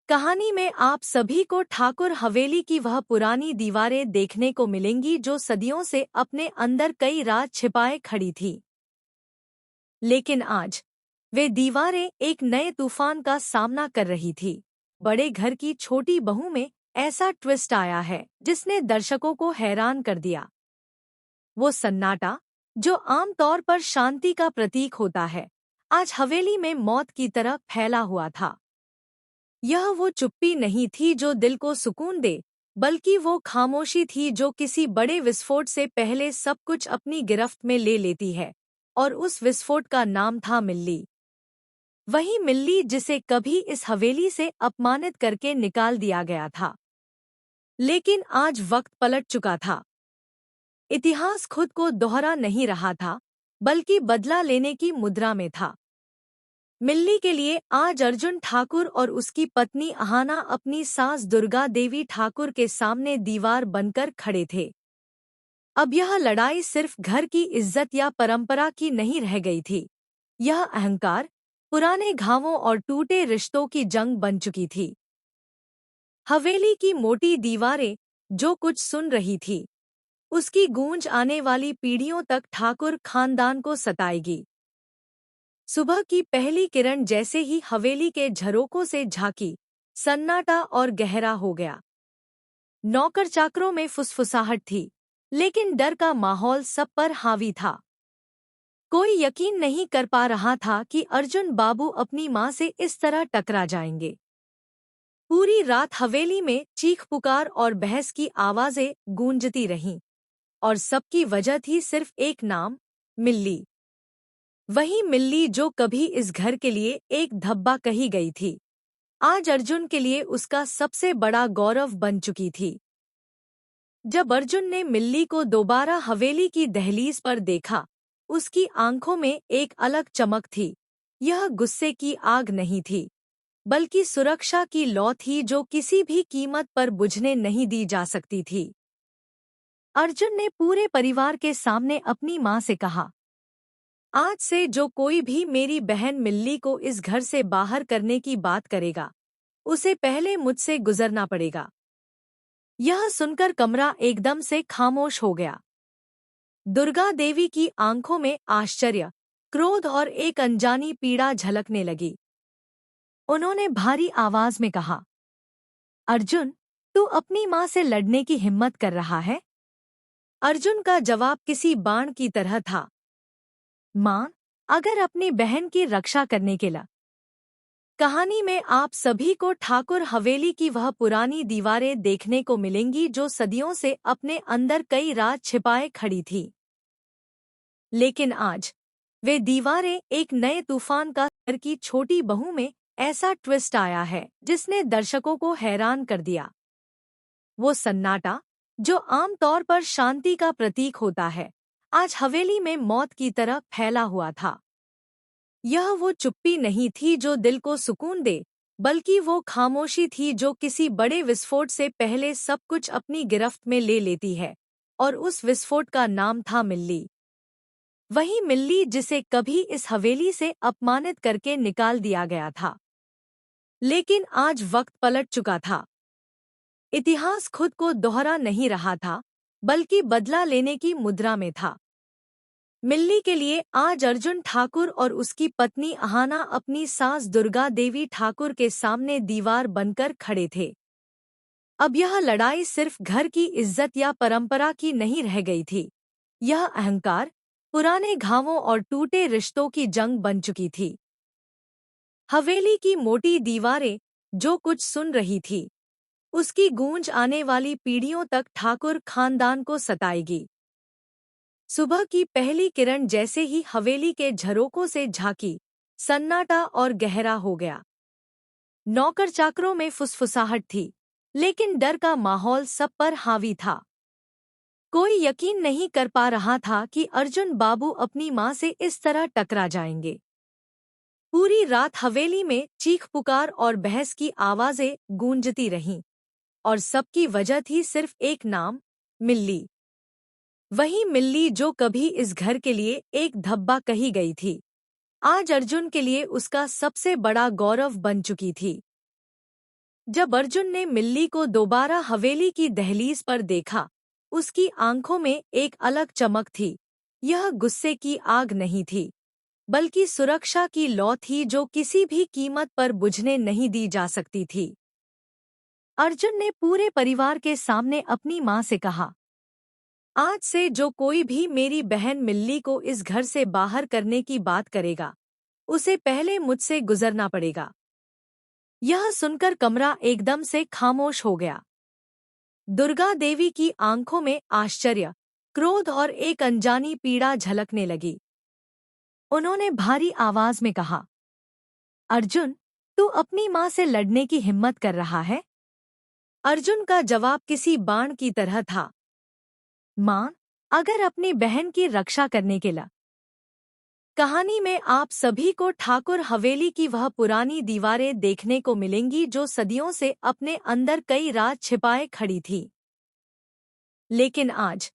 कहानी में आप सभी को ठाकुर हवेली की वह पुरानी दीवारें देखने को मिलेंगी जो सदियों से अपने अंदर कई राज छिपाए खड़ी थी। लेकिन आज वे दीवारें एक नए तूफान का सामना कर रही थी। बड़े घर की छोटी बहू में ऐसा ट्विस्ट आया है जिसने दर्शकों को हैरान कर दिया। वो सन्नाटा जो आमतौर पर शांति का प्रतीक होता है, आज हवेली में मौत की तरह फैला हुआ था। यह वो चुप्पी नहीं थी जो दिल को सुकून दे, बल्कि वो खामोशी थी जो किसी बड़े विस्फोट से पहले सब कुछ अपनी गिरफ्त में ले लेती है। और उस विस्फोट का नाम था मिल्ली। वही मिल्ली जिसे कभी इस हवेली से अपमानित करके निकाल दिया गया था। लेकिन आज वक्त पलट चुका था। इतिहास खुद को दोहरा नहीं रहा था, बल्कि बदला लेने की मुद्रा में था। मिल्ली के लिए आज अर्जुन ठाकुर और उसकी पत्नी अहाना अपनी सास दुर्गा देवी ठाकुर के सामने दीवार बनकर खड़े थे। अब यह लड़ाई सिर्फ घर की इज्जत या परंपरा की नहीं रह गई थी। यह अहंकार, पुराने घावों और टूटे रिश्तों की जंग बन चुकी थी। हवेली की मोटी दीवारें जो कुछ सुन रही थी, उसकी गूंज आने वाली पीढ़ियों तक ठाकुर खानदान को सताएगी। सुबह की पहली किरण जैसे ही हवेली के झरोकों से झांकी, सन्नाटा और गहरा हो गया। नौकर चाकरों में फुसफुसाहट थी, लेकिन डर का माहौल सब पर हावी था। कोई यकीन नहीं कर पा रहा था कि अर्जुन बाबू अपनी मां से इस तरह टकरा जाएंगे। पूरी रात हवेली में चीख पुकार और बहस की आवाजें गूंजती रहीं, और सबकी वजह थी सिर्फ एक नाम, मिल्ली। वही मिल्ली जो कभी इस घर के लिए एक धब्बा कही गई थी, आज अर्जुन के लिए उसका सबसे बड़ा गौरव बन चुकी थी। जब अर्जुन ने मिल्ली को दोबारा हवेली की दहलीज पर देखा, उसकी आंखों में एक अलग चमक थी। यह गुस्से की आग नहीं थी, बल्कि सुरक्षा की लौ थी जो किसी भी कीमत पर बुझने नहीं दी जा सकती थी। अर्जुन ने पूरे परिवार के सामने अपनी मां से कहा, आज से जो कोई भी मेरी बहन मिल्ली को इस घर से बाहर करने की बात करेगा, उसे पहले मुझसे गुजरना पड़ेगा। यह सुनकर कमरा एकदम से खामोश हो गया। दुर्गा देवी की आंखों में आश्चर्य, क्रोध और एक अनजानी पीड़ा झलकने लगी। उन्होंने भारी आवाज में कहा, अर्जुन, तू अपनी मां से लड़ने की हिम्मत कर रहा है? अर्जुन का जवाब किसी बाण की तरह था, मां, अगर अपनी बहन की रक्षा करने के लिए। कहानी में आप सभी को ठाकुर हवेली की वह पुरानी दीवारें देखने को मिलेंगी जो सदियों से अपने अंदर कई राज छिपाए खड़ी थी। लेकिन आज वे दीवारें एक नए तूफान का घर की छोटी बहू में ऐसा ट्विस्ट आया है जिसने दर्शकों को हैरान कर दिया। वो सन्नाटा जो आमतौर पर शांति का प्रतीक होता है, आज हवेली में मौत की तरह फैला हुआ था। यह वो चुप्पी नहीं थी जो दिल को सुकून दे, बल्कि वो खामोशी थी जो किसी बड़े विस्फोट से पहले सब कुछ अपनी गिरफ्त में ले लेती है। और उस विस्फोट का नाम था मिल्ली। वही मिल्ली जिसे कभी इस हवेली से अपमानित करके निकाल दिया गया था। लेकिन आज वक्त पलट चुका था। इतिहास खुद को दोहरा नहीं रहा था, बल्कि बदला लेने की मुद्रा में था। मिल्ली के लिए आज अर्जुन ठाकुर और उसकी पत्नी अहाना अपनी सास दुर्गा देवी ठाकुर के सामने दीवार बनकर खड़े थे। अब यह लड़ाई सिर्फ घर की इज्जत या परंपरा की नहीं रह गई थी। यह अहंकार, पुराने घावों और टूटे रिश्तों की जंग बन चुकी थी। हवेली की मोटी दीवारें जो कुछ सुन रही थी, उसकी गूंज आने वाली पीढ़ियों तक ठाकुर खानदान को सताएगी। सुबह की पहली किरण जैसे ही हवेली के झरोकों से झांकी, सन्नाटा और गहरा हो गया। नौकर चाकरों में फुसफुसाहट थी, लेकिन डर का माहौल सब पर हावी था। कोई यकीन नहीं कर पा रहा था कि अर्जुन बाबू अपनी मां से इस तरह टकरा जाएंगे। पूरी रात हवेली में चीख पुकार और बहस की आवाजें गूंजती रहीं, और सबकी वजह थी सिर्फ एक नाम, मिल्ली। वही मिल्ली जो कभी इस घर के लिए एक धब्बा कही गई थी, आज अर्जुन के लिए उसका सबसे बड़ा गौरव बन चुकी थी। जब अर्जुन ने मिल्ली को दोबारा हवेली की दहलीज पर देखा, उसकी आंखों में एक अलग चमक थी। यह गुस्से की आग नहीं थी, बल्कि सुरक्षा की लौ थी जो किसी भी कीमत पर बुझने नहीं दी जा सकती थी। अर्जुन ने पूरे परिवार के सामने अपनी माँ से कहा, आज से जो कोई भी मेरी बहन मिल्ली को इस घर से बाहर करने की बात करेगा, उसे पहले मुझसे गुजरना पड़ेगा। यह सुनकर कमरा एकदम से खामोश हो गया। दुर्गा देवी की आंखों में आश्चर्य, क्रोध और एक अनजानी पीड़ा झलकने लगी। उन्होंने भारी आवाज में कहा, अर्जुन, तू अपनी माँ से लड़ने की हिम्मत कर रहा है? अर्जुन का जवाब किसी बाण की तरह था, माँ, अगर अपनी बहन की रक्षा करने के लिए कहानी में आप सभी को ठाकुर हवेली की वह पुरानी दीवारें देखने को मिलेंगी जो सदियों से अपने अंदर कई राज छिपाए खड़ी थी। लेकिन आज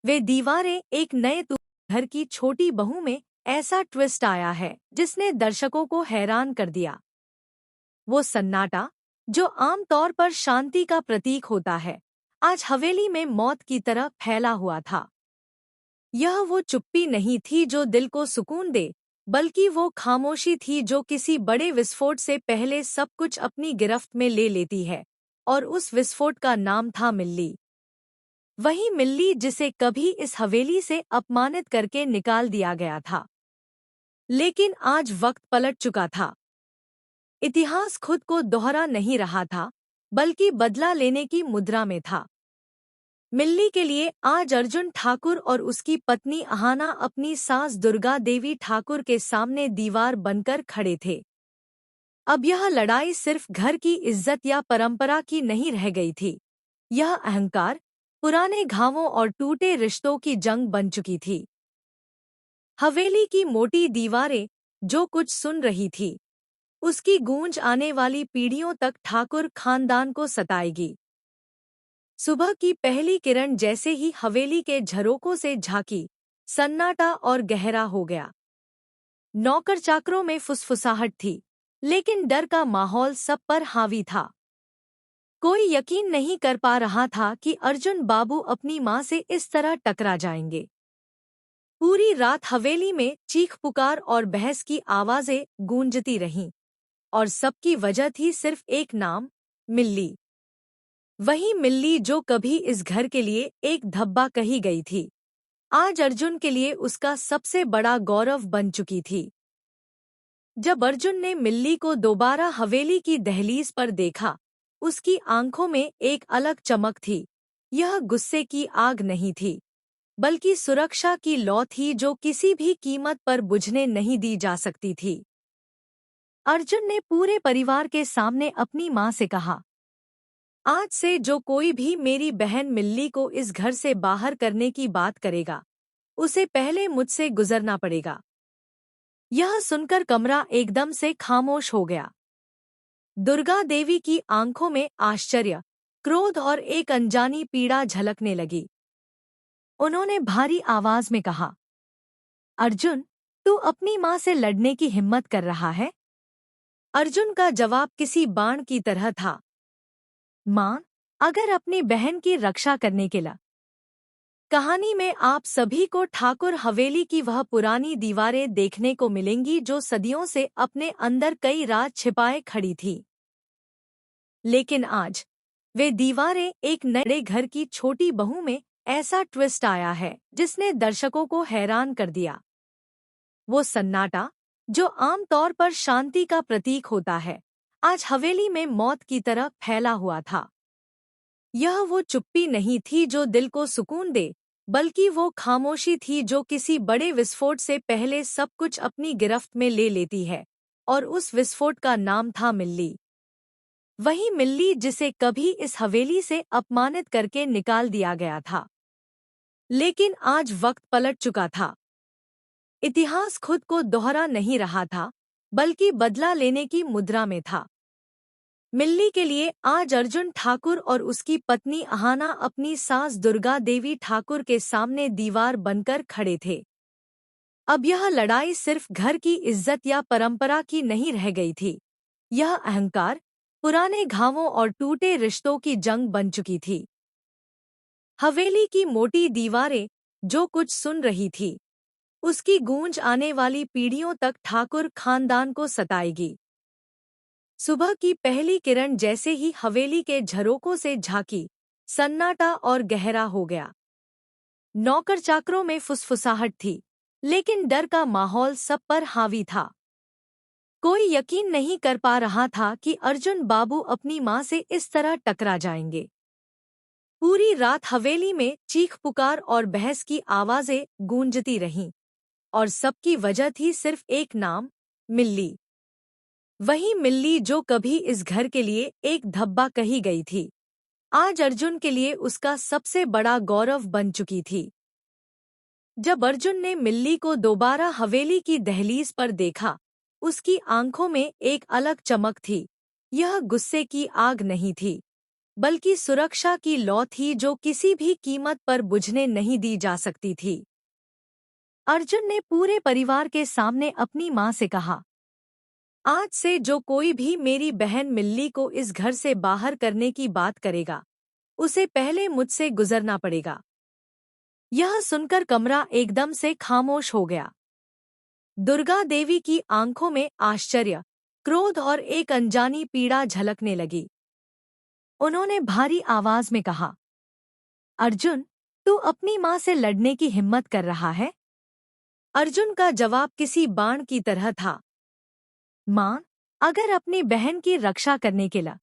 वे दीवारें एक नए घर की छोटी बहू में ऐसा ट्विस्ट आया है जिसने दर्शकों को हैरान कर दिया। वो सन्नाटा जो आमतौर पर शांति का प्रतीक होता है, आज हवेली में मौत की तरह फैला हुआ था। यह वो चुप्पी नहीं थी जो दिल को सुकून दे, बल्कि वो खामोशी थी जो किसी बड़े विस्फोट से पहले सब कुछ अपनी गिरफ्त में ले लेती है। और उस विस्फोट का नाम था मिल्ली। वही मिल्ली जिसे कभी इस हवेली से अपमानित करके निकाल दिया गया था। लेकिन आज वक्त पलट चुका था। इतिहास खुद को दोहरा नहीं रहा था, बल्कि बदला लेने की मुद्रा में था। मिल्ली के लिए आज अर्जुन ठाकुर और उसकी पत्नी अहाना अपनी सास दुर्गा देवी ठाकुर के सामने दीवार बनकर खड़े थे। अब यह लड़ाई सिर्फ घर की इज्जत या परंपरा की नहीं रह गई थी। यह अहंकार, पुराने घावों और टूटे रिश्तों की जंग बन चुकी थी। हवेली की मोटी दीवारें जो कुछ सुन रही थी, उसकी गूंज आने वाली पीढ़ियों तक ठाकुर खानदान को सताएगी। सुबह की पहली किरण जैसे ही हवेली के झरोकों से झांकी, सन्नाटा और गहरा हो गया। नौकर चाकरों में फुसफुसाहट थी, लेकिन डर का माहौल सब पर हावी था। कोई यकीन नहीं कर पा रहा था कि अर्जुन बाबू अपनी माँ से इस तरह टकरा जाएंगे। पूरी रात हवेली में चीख पुकार और बहस की आवाजें गूंजती रहीं, और सबकी वजह थी सिर्फ एक नाम, मिल्ली। वही मिल्ली जो कभी इस घर के लिए एक धब्बा कही गई थी, आज अर्जुन के लिए उसका सबसे बड़ा गौरव बन चुकी थी। जब अर्जुन ने मिल्ली को दोबारा हवेली की दहलीज पर देखा, उसकी आंखों में एक अलग चमक थी। यह गुस्से की आग नहीं थी, बल्कि सुरक्षा की लौ थी जो किसी भी कीमत पर बुझने नहीं दी जा सकती थी। अर्जुन ने पूरे परिवार के सामने अपनी माँ से कहा, आज से जो कोई भी मेरी बहन मिल्ली को इस घर से बाहर करने की बात करेगा, उसे पहले मुझसे गुजरना पड़ेगा। यह सुनकर कमरा एकदम से खामोश हो गया। दुर्गा देवी की आंखों में आश्चर्य, क्रोध और एक अनजानी पीड़ा झलकने लगी। उन्होंने भारी आवाज में कहा, अर्जुन, तू अपनी माँ से लड़ने की हिम्मत कर रहा है? अर्जुन का जवाब किसी बाण की तरह था, माँ, अगर अपनी बहन की रक्षा करने के लिए कहानी में आप सभी को ठाकुर हवेली की वह पुरानी दीवारें देखने को मिलेंगी जो सदियों से अपने अंदर कई राज छिपाए खड़ी थी। लेकिन आज वे दीवारें एक नए घर की छोटी बहू में ऐसा ट्विस्ट आया है जिसने दर्शकों को हैरान कर दिया। वो सन्नाटा जो आमतौर पर शांति का प्रतीक होता है, आज हवेली में मौत की तरह फैला हुआ था। यह वो चुप्पी नहीं थी जो दिल को सुकून दे, बल्कि वो खामोशी थी जो किसी बड़े विस्फोट से पहले सब कुछ अपनी गिरफ्त में ले लेती है। और उस विस्फोट का नाम था मिल्ली। वही मिल्ली जिसे कभी इस हवेली से अपमानित करके निकाल दिया गया था। लेकिन आज वक्त पलट चुका था। इतिहास खुद को दोहरा नहीं रहा था, बल्कि बदला लेने की मुद्रा में था। मिल्ली के लिए आज अर्जुन ठाकुर और उसकी पत्नी अहाना अपनी सास दुर्गा देवी ठाकुर के सामने दीवार बनकर खड़े थे। अब यह लड़ाई सिर्फ घर की इज्जत या परंपरा की नहीं रह गई थी। यह अहंकार, पुराने घावों और टूटे रिश्तों की जंग बन चुकी थी। हवेली की मोटी दीवारें जो कुछ सुन रही थी, उसकी गूंज आने वाली पीढ़ियों तक ठाकुर खानदान को सताएगी। सुबह की पहली किरण जैसे ही हवेली के झरोकों से झांकी, सन्नाटा और गहरा हो गया। नौकर चाकरों में फुसफुसाहट थी, लेकिन डर का माहौल सब पर हावी था। कोई यकीन नहीं कर पा रहा था कि अर्जुन बाबू अपनी मां से इस तरह टकरा जाएंगे। पूरी रात हवेली में चीख पुकार और बहस की आवाजें गूंजती रहीं, और सबकी वजह थी सिर्फ एक नाम, मिल्ली। वही मिल्ली जो कभी इस घर के लिए एक धब्बा कही गई थी, आज अर्जुन के लिए उसका सबसे बड़ा गौरव बन चुकी थी। जब अर्जुन ने मिल्ली को दोबारा हवेली की दहलीज पर देखा, उसकी आंखों में एक अलग चमक थी। यह गुस्से की आग नहीं थी, बल्कि सुरक्षा की लौ थी जो किसी भी कीमत पर बुझने नहीं दी जा सकती थी। अर्जुन ने पूरे परिवार के सामने अपनी मां से कहा, आज से जो कोई भी मेरी बहन मिल्ली को इस घर से बाहर करने की बात करेगा, उसे पहले मुझसे गुजरना पड़ेगा। यह सुनकर कमरा एकदम से खामोश हो गया। दुर्गा देवी की आंखों में आश्चर्य, क्रोध और एक अनजानी पीड़ा झलकने लगी। उन्होंने भारी आवाज में कहा, अर्जुन, तू अपनी मां से लड़ने की हिम्मत कर रहा है? अर्जुन का जवाब किसी बाण की तरह था। मां, अगर अपनी बहन की रक्षा करने के लिए